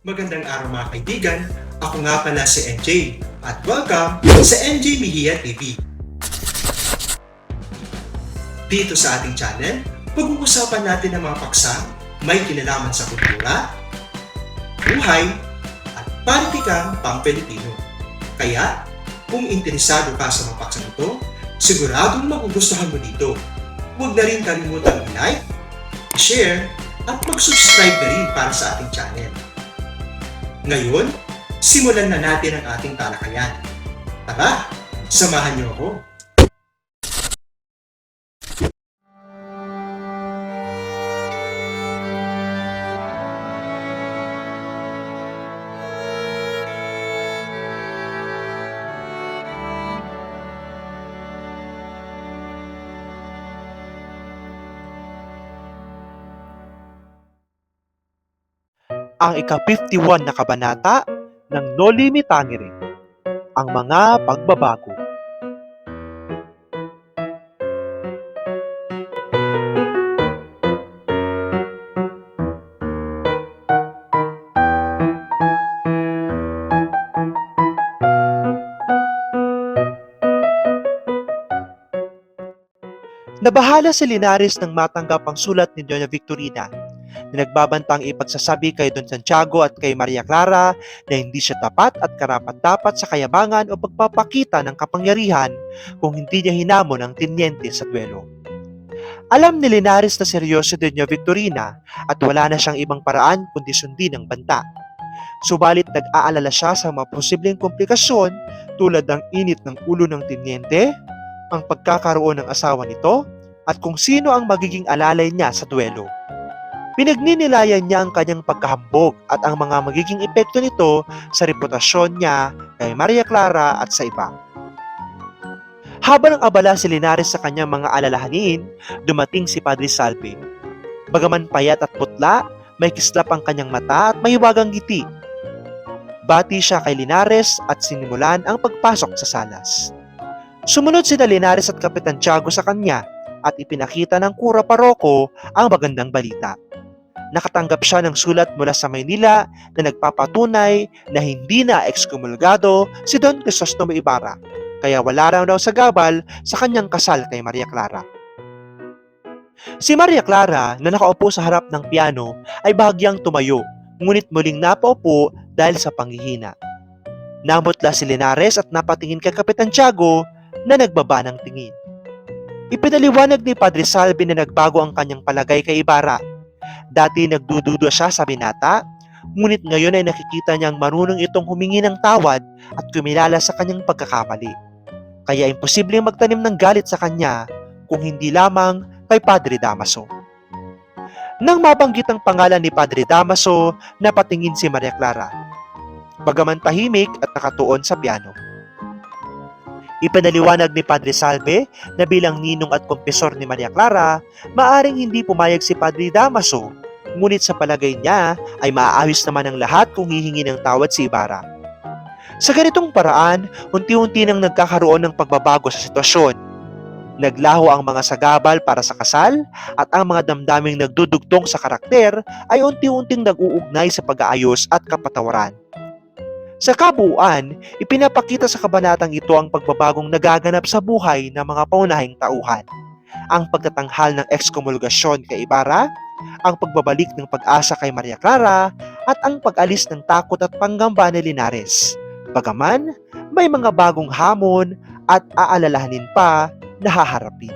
Magandang araw mga kaibigan, ako nga pala si NJ at welcome sa NJ Mejia TV. Dito sa ating channel, pag-uusapan natin ang mga paksa may kinalaman sa kultura, buhay, at politikang pang-Pilipino. Kaya, kung interesado ka sa mga paksang ito, siguradong magugustuhan mo dito. Huwag na rin kalimutang i-like, share, at mag-subscribe na rin para sa ating channel. Ngayon, simulan na natin ang ating talakayan. Tara, samahan niyo ako. Ang ika-51 na kabanata ng Noli Me Tangere, ang mga pagbabago. Nabahala si Linares nang matanggap ang sulat ni Doña Victorina na nagbabantang ipagsasabi kay Don Santiago at kay Maria Clara na hindi siya tapat at karapat-dapat sa kayabangan o pagpapakita ng kapangyarihan kung hindi niya hinamon ang tinyente sa duelo. Alam ni Linares na seryoso din niya Victorina at wala na siyang ibang paraan kundi sundin ang banta. Subalit nag-aalala siya sa mga posibleng komplikasyon tulad ng init ng ulo ng tinyente, ang pagkakaroon ng asawa nito, at kung sino ang magiging alalay niya sa duelo. Pinagninilayan niya ang kanyang pagkahambog at ang mga magiging epekto nito sa reputasyon niya kay Maria Clara at sa iba. Habang ang abala si Linares sa kanyang mga alalahanin, dumating si Padre Salvi. Bagaman payat at putla, may kislap ang kanyang mata at mahiwagang ngiti. Bati siya kay Linares at sinimulan ang pagpasok sa salas. Sumunod sina Linares at Kapitan Tiago sa kanya at ipinakita ng kura paroko ang magandang balita. Nakatanggap siya ng sulat mula sa Maynila na nagpapatunay na hindi na ekskomulgado si Don Crisostomo Ibarra, kaya wala raw sa gabal sa kanyang kasal kay Maria Clara. Si Maria Clara na nakaupo sa harap ng piano ay bahagyang tumayo, ngunit muling napaupo dahil sa panghihina. Namutla si Linares at napatingin kay Kapitan Tiago na nagbaba ng tingin. Ipinaliwanag ni Padre Salvi na nagbago ang kanyang palagay kay Ibarra. Dati nagdududa siya sa binata, ngunit ngayon ay nakikita niyang marunong itong humingi ng tawad at kumilala sa kanyang pagkakamali. Kaya imposibleng magtanim ng galit sa kanya kung hindi lamang kay Padre Damaso. Nang mabanggit ang pangalan ni Padre Damaso, napatingin si Maria Clara. Bagaman tahimik at nakatuon sa piano. Ipinaliwanag ni Padre Salve na bilang ninong at kumpesor ni Maria Clara, maaring hindi pumayag si Padre Damaso, ngunit sa palagay niya ay maaayos naman ang lahat kung hihingi ng tawad si Ibarra. Sa ganitong paraan, unti-unti nang nagkakaroon ng pagbabago sa sitwasyon. Naglaho ang mga sagabal para sa kasal at ang mga damdaming nagdudugtong sa karakter ay unti-unting nag-uugnay sa pag-aayos at kapatawaran. Sa kabuuan, ipinapakita sa kabanatang ito ang pagbabagong nagaganap sa buhay ng mga paunahing tauhan. Ang pagtatanghal ng ekskomulgasyon kay Ibarra, ang pagbabalik ng pag-asa kay Maria Clara, at ang pag-alis ng takot at panggamba ni Linares. Bagaman, may mga bagong hamon at aalalahanin pa na haharapin.